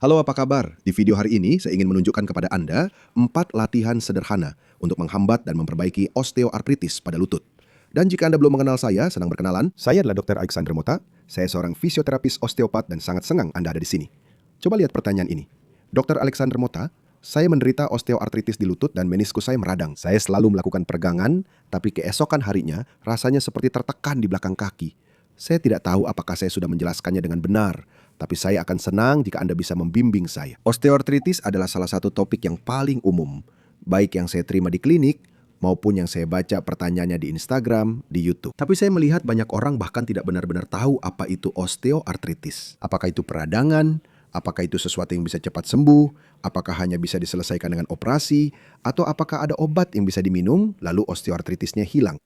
Halo, apa kabar? Di video hari ini saya ingin menunjukkan kepada Anda 4 latihan sederhana untuk menghambat dan memperbaiki osteoartritis pada lutut. Dan jika Anda belum mengenal saya, senang berkenalan. Saya adalah Dr. Alexander Mota. Saya seorang fisioterapis osteopat dan sangat senang Anda ada di sini. Coba lihat pertanyaan ini. Dr. Alexander Mota, saya menderita osteoartritis di lutut dan meniskus saya meradang. Saya selalu melakukan peregangan, tapi keesokan harinya rasanya seperti tertekan di belakang kaki. Saya tidak tahu apakah saya sudah menjelaskannya dengan benar, tapi saya akan senang jika Anda bisa membimbing saya. Osteoartritis adalah salah satu topik yang paling umum, baik yang saya terima di klinik maupun yang saya baca pertanyaannya di Instagram, di YouTube. Tapi saya melihat banyak orang bahkan tidak benar-benar tahu apa itu osteoartritis. Apakah itu peradangan? Apakah itu sesuatu yang bisa cepat sembuh? Apakah hanya bisa diselesaikan dengan operasi? Atau apakah ada obat yang bisa diminum lalu osteoartritisnya hilang?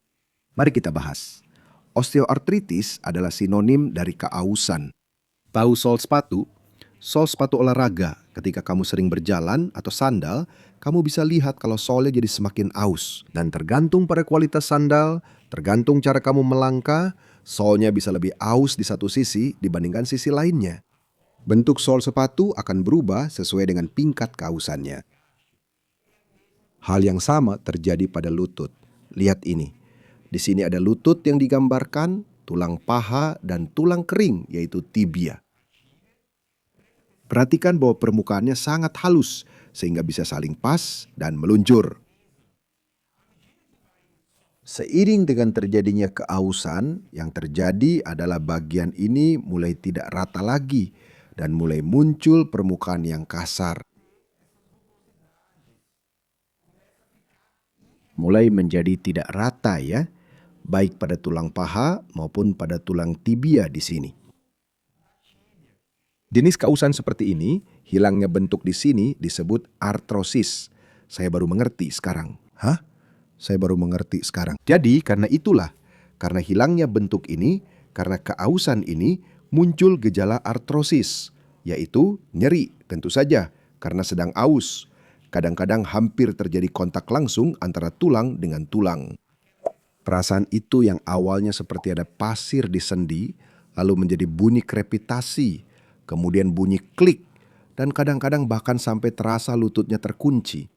Mari kita bahas. Osteoartritis adalah sinonim dari keausan. Tahu sol sepatu? Sol sepatu olahraga. Ketika kamu sering berjalan atau sandal, kamu bisa lihat kalau solnya jadi semakin aus. Dan tergantung pada kualitas sandal, tergantung cara kamu melangkah, solnya bisa lebih aus di satu sisi dibandingkan sisi lainnya. Bentuk sol sepatu akan berubah sesuai dengan tingkat keausannya. Hal yang sama terjadi pada lutut. Lihat ini. Di sini ada lutut yang digambarkan, tulang paha, dan tulang kering, yaitu tibia. Perhatikan bahwa permukaannya sangat halus, sehingga bisa saling pas dan meluncur. Seiring dengan terjadinya keausan, yang terjadi adalah bagian ini mulai tidak rata lagi, dan mulai muncul permukaan yang kasar. Mulai menjadi tidak rata ya, baik pada tulang paha maupun pada tulang tibia di sini. Jenis keausan seperti ini, hilangnya bentuk di sini disebut artrosis. Saya baru mengerti sekarang. Hah? Saya baru mengerti sekarang. Jadi karena itulah, karena hilangnya bentuk ini, karena keausan ini, muncul gejala artrosis, yaitu nyeri tentu saja karena sedang aus. Kadang-kadang hampir terjadi kontak langsung antara tulang dengan tulang. Perasaan itu yang awalnya seperti ada pasir di sendi, lalu menjadi bunyi krepitasi, kemudian bunyi klik, dan kadang-kadang bahkan sampai terasa lututnya terkunci.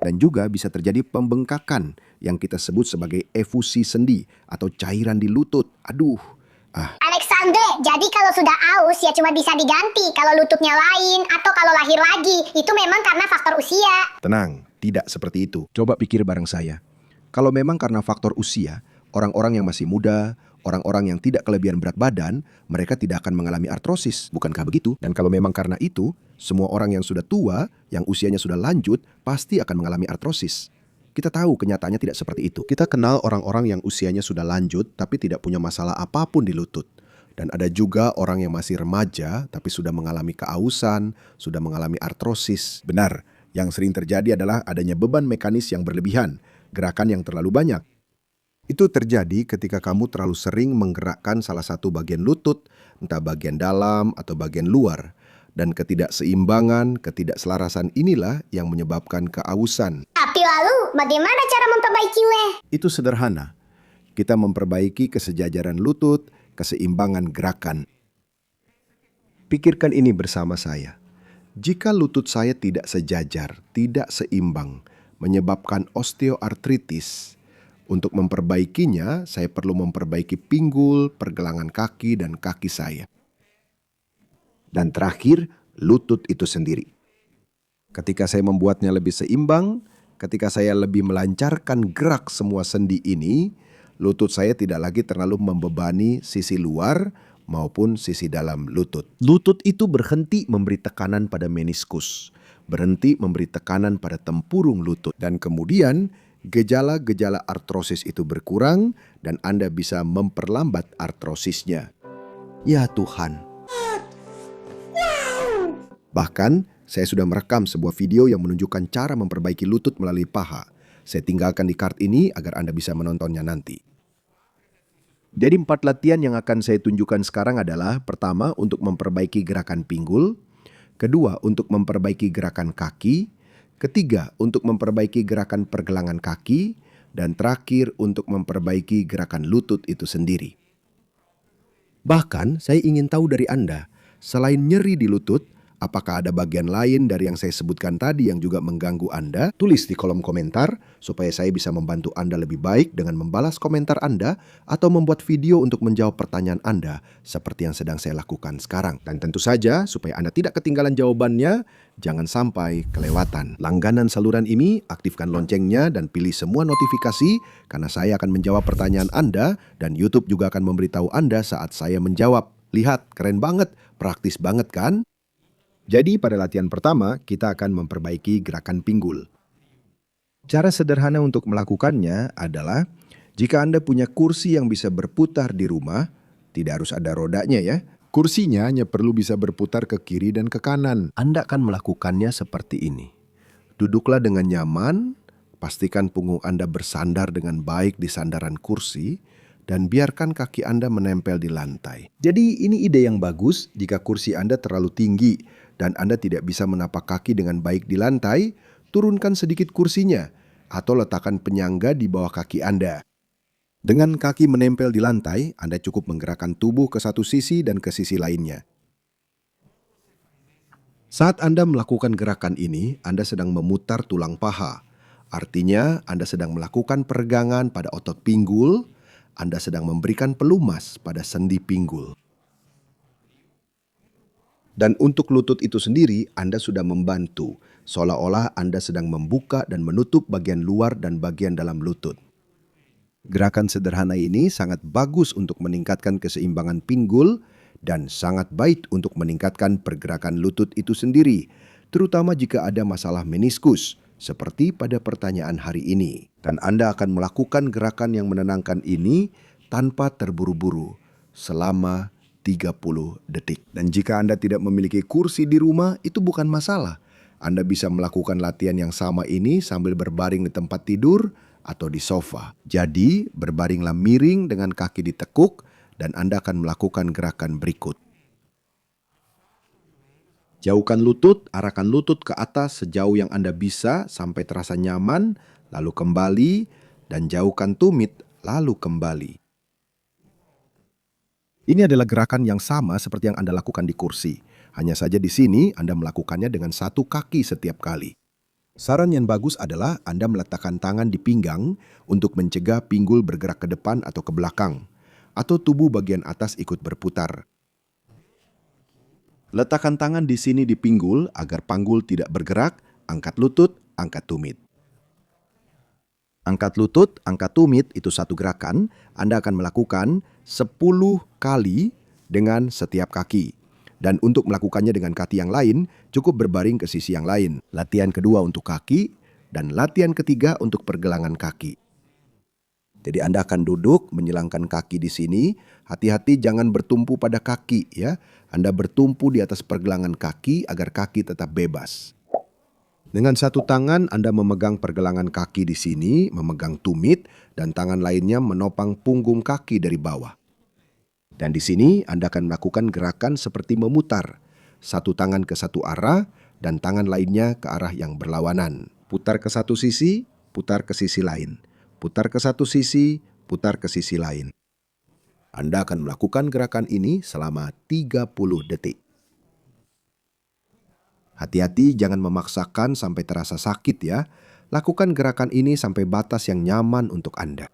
Dan juga bisa terjadi pembengkakan yang kita sebut sebagai efusi sendi atau cairan di lutut. Alexander, jadi kalau sudah aus ya cuma bisa diganti kalau lututnya lain atau kalau lahir lagi. Itu memang karena faktor usia. Tenang, tidak seperti itu. Coba pikir bareng saya. Kalau memang karena faktor usia, orang-orang yang masih muda, orang-orang yang tidak kelebihan berat badan, mereka tidak akan mengalami artrosis, bukankah begitu? Dan kalau memang karena itu, semua orang yang sudah tua, yang usianya sudah lanjut, pasti akan mengalami artrosis. Kita tahu kenyataannya tidak seperti itu. Kita kenal orang-orang yang usianya sudah lanjut, tapi tidak punya masalah apapun di lutut. Dan ada juga orang yang masih remaja, tapi sudah mengalami keausan, sudah mengalami artrosis. Benar, yang sering terjadi adalah adanya beban mekanis yang berlebihan, gerakan yang terlalu banyak. Itu terjadi ketika kamu terlalu sering menggerakkan salah satu bagian lutut, entah bagian dalam atau bagian luar. Dan ketidakseimbangan, ketidakselarasan inilah yang menyebabkan keausan. Tapi lalu bagaimana cara memperbaikinya? Itu sederhana. Kita memperbaiki kesejajaran lutut, keseimbangan gerakan. Pikirkan ini bersama saya. Jika lutut saya tidak sejajar, tidak seimbang, menyebabkan osteoartritis, untuk memperbaikinya, saya perlu memperbaiki pinggul, pergelangan kaki, dan kaki saya. Dan terakhir, lutut itu sendiri. Ketika saya membuatnya lebih seimbang, ketika saya lebih melancarkan gerak semua sendi ini, lutut saya tidak lagi terlalu membebani sisi luar maupun sisi dalam lutut. Lutut itu berhenti memberi tekanan pada meniskus, berhenti memberi tekanan pada tempurung lutut, dan kemudian gejala-gejala artrosis itu berkurang dan Anda bisa memperlambat artrosisnya. Ya Tuhan. Bahkan, saya sudah merekam sebuah video yang menunjukkan cara memperbaiki lutut melalui paha. Saya tinggalkan di card ini agar Anda bisa menontonnya nanti. Jadi 4 latihan yang akan saya tunjukkan sekarang adalah: pertama, untuk memperbaiki gerakan pinggul; kedua, untuk memperbaiki gerakan kaki; ketiga, untuk memperbaiki gerakan pergelangan kaki; dan terakhir, untuk memperbaiki gerakan lutut itu sendiri. Bahkan, saya ingin tahu dari Anda, selain nyeri di lutut, Apakah ada bagian lain dari yang saya sebutkan tadi yang juga mengganggu Anda? Tulis di kolom komentar supaya saya bisa membantu Anda lebih baik dengan membalas komentar Anda atau membuat video untuk menjawab pertanyaan Anda seperti yang sedang saya lakukan sekarang. Dan tentu saja supaya Anda tidak ketinggalan jawabannya, jangan sampai kelewatan. Langganan saluran ini, aktifkan loncengnya dan pilih semua notifikasi karena saya akan menjawab pertanyaan Anda dan YouTube juga akan memberitahu Anda saat saya menjawab. Lihat, keren banget, praktis banget kan? Jadi pada latihan pertama, kita akan memperbaiki gerakan pinggul. Cara sederhana untuk melakukannya adalah, jika Anda punya kursi yang bisa berputar di rumah, tidak harus ada rodanya ya. Kursinya hanya perlu bisa berputar ke kiri dan ke kanan. Anda akan melakukannya seperti ini. Duduklah dengan nyaman, pastikan punggung Anda bersandar dengan baik di sandaran kursi, dan biarkan kaki Anda menempel di lantai. Jadi ini ide yang bagus jika kursi Anda terlalu tinggi dan Anda tidak bisa menapak kaki dengan baik di lantai, turunkan sedikit kursinya atau letakkan penyangga di bawah kaki Anda. Dengan kaki menempel di lantai, Anda cukup menggerakkan tubuh ke satu sisi dan ke sisi lainnya. Saat Anda melakukan gerakan ini, Anda sedang memutar tulang paha. Artinya, Anda sedang melakukan peregangan pada otot pinggul, Anda sedang memberikan pelumas pada sendi pinggul. Dan untuk lutut itu sendiri, Anda sudah membantu, seolah-olah Anda sedang membuka dan menutup bagian luar dan bagian dalam lutut. Gerakan sederhana ini sangat bagus untuk meningkatkan keseimbangan pinggul dan sangat baik untuk meningkatkan pergerakan lutut itu sendiri, terutama jika ada masalah meniskus, seperti pada pertanyaan hari ini. Dan Anda akan melakukan gerakan yang menenangkan ini tanpa terburu-buru selama 30 detik. Dan jika Anda tidak memiliki kursi di rumah, itu bukan masalah. Anda bisa melakukan latihan yang sama ini sambil berbaring di tempat tidur atau di sofa. Jadi, berbaringlah miring dengan kaki ditekuk dan Anda akan melakukan gerakan berikut. Jauhkan lutut, arahkan lutut ke atas sejauh yang Anda bisa sampai terasa nyaman, lalu kembali, dan jauhkan tumit, lalu kembali. Ini adalah gerakan yang sama seperti yang Anda lakukan di kursi. Hanya saja di sini Anda melakukannya dengan satu kaki setiap kali. Saran yang bagus adalah Anda meletakkan tangan di pinggang untuk mencegah pinggul bergerak ke depan atau ke belakang, atau tubuh bagian atas ikut berputar. Letakkan tangan di sini di pinggul agar panggul tidak bergerak, angkat lutut, angkat tumit. Angkat lutut, angkat tumit itu satu gerakan, Anda akan melakukan 10 kali dengan setiap kaki. Dan untuk melakukannya dengan kaki yang lain, cukup berbaring ke sisi yang lain. Latihan kedua untuk kaki, dan latihan ketiga untuk pergelangan kaki. Jadi Anda akan duduk, menyilangkan kaki di sini. Hati-hati jangan bertumpu pada kaki ya. Anda bertumpu di atas pergelangan kaki agar kaki tetap bebas. Dengan satu tangan Anda memegang pergelangan kaki di sini, memegang tumit, dan tangan lainnya menopang punggung kaki dari bawah. Dan di sini Anda akan melakukan gerakan seperti memutar. Satu tangan ke satu arah dan tangan lainnya ke arah yang berlawanan. Putar ke satu sisi, putar ke sisi lain. Putar ke satu sisi, putar ke sisi lain. Anda akan melakukan gerakan ini selama 30 detik. Hati-hati jangan memaksakan sampai terasa sakit ya. Lakukan gerakan ini sampai batas yang nyaman untuk Anda.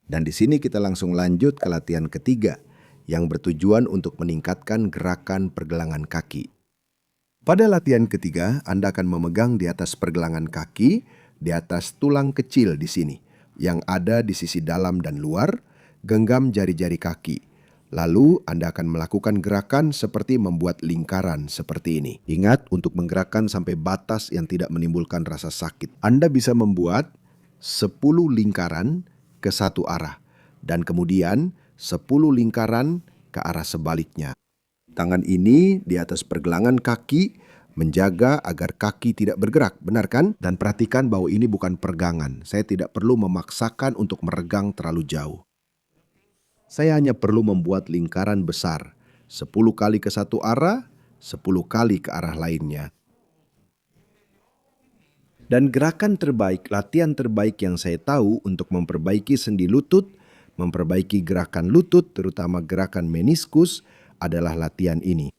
Dan di sini kita langsung lanjut ke latihan ketiga yang bertujuan untuk meningkatkan gerakan pergelangan kaki. Pada latihan ketiga, Anda akan memegang di atas pergelangan kaki, di atas tulang kecil di sini, yang ada di sisi dalam dan luar, genggam jari-jari kaki. Lalu Anda akan melakukan gerakan seperti membuat lingkaran seperti ini. Ingat untuk menggerakkan sampai batas yang tidak menimbulkan rasa sakit. Anda bisa membuat 10 lingkaran ke satu arah, dan kemudian 10 lingkaran ke arah sebaliknya. Tangan ini di atas pergelangan kaki menjaga agar kaki tidak bergerak, benar kan? Dan perhatikan bahwa ini bukan peregangan. Saya tidak perlu memaksakan untuk meregang terlalu jauh. Saya hanya perlu membuat lingkaran besar, 10 kali ke satu arah, 10 kali ke arah lainnya. Dan gerakan terbaik, latihan terbaik yang saya tahu untuk memperbaiki sendi lutut, memperbaiki gerakan lutut, terutama gerakan meniskus, adalah latihan ini.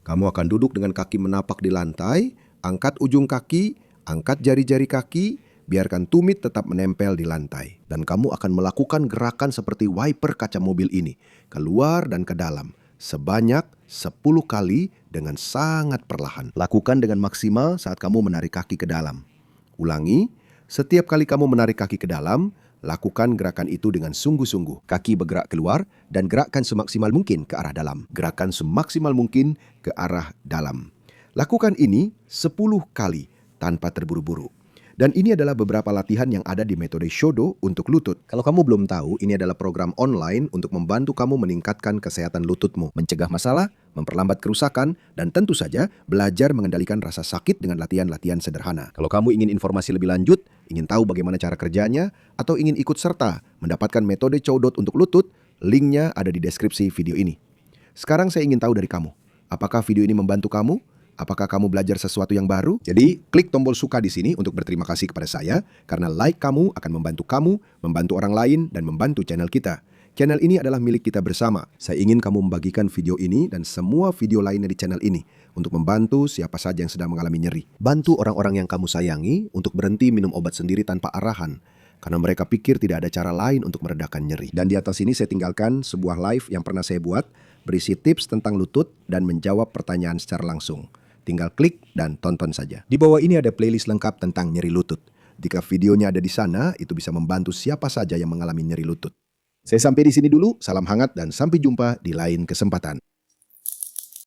Kamu akan duduk dengan kaki menapak di lantai, angkat ujung kaki, angkat jari-jari kaki, biarkan tumit tetap menempel di lantai. Dan kamu akan melakukan gerakan seperti wiper kaca mobil ini, keluar dan ke dalam, sebanyak 10 kali dengan sangat perlahan. Lakukan dengan maksimal saat kamu menarik kaki ke dalam. Ulangi, setiap kali kamu menarik kaki ke dalam, lakukan gerakan itu dengan sungguh-sungguh. Kaki bergerak keluar dan gerakkan semaksimal mungkin ke arah dalam. Gerakan semaksimal mungkin ke arah dalam. Lakukan ini 10 kali tanpa terburu-buru. Dan ini adalah beberapa latihan yang ada di metode Shodo untuk lutut. Kalau kamu belum tahu, ini adalah program online untuk membantu kamu meningkatkan kesehatan lututmu, mencegah masalah, memperlambat kerusakan, dan tentu saja belajar mengendalikan rasa sakit dengan latihan-latihan sederhana. Kalau kamu ingin informasi lebih lanjut, ingin tahu bagaimana cara kerjanya, atau ingin ikut serta mendapatkan metode Chodot untuk lutut, linknya ada di deskripsi video ini. Sekarang saya ingin tahu dari kamu, apakah video ini membantu kamu? Apakah kamu belajar sesuatu yang baru? Jadi, klik tombol suka di sini untuk berterima kasih kepada saya, karena like kamu akan membantu orang lain, dan membantu channel kita. Channel ini adalah milik kita bersama. Saya ingin kamu membagikan video ini dan semua video lainnya di channel ini untuk membantu siapa saja yang sedang mengalami nyeri. Bantu orang-orang yang kamu sayangi untuk berhenti minum obat sendiri tanpa arahan, karena mereka pikir tidak ada cara lain untuk meredakan nyeri. Dan di atas ini saya tinggalkan sebuah live yang pernah saya buat, berisi tips tentang lutut dan menjawab pertanyaan secara langsung. Tinggal klik dan tonton saja. Di bawah ini ada playlist lengkap tentang nyeri lutut. Jika videonya ada di sana, itu bisa membantu siapa saja yang mengalami nyeri lutut. Saya sampai di sini dulu, salam hangat dan sampai jumpa di lain kesempatan.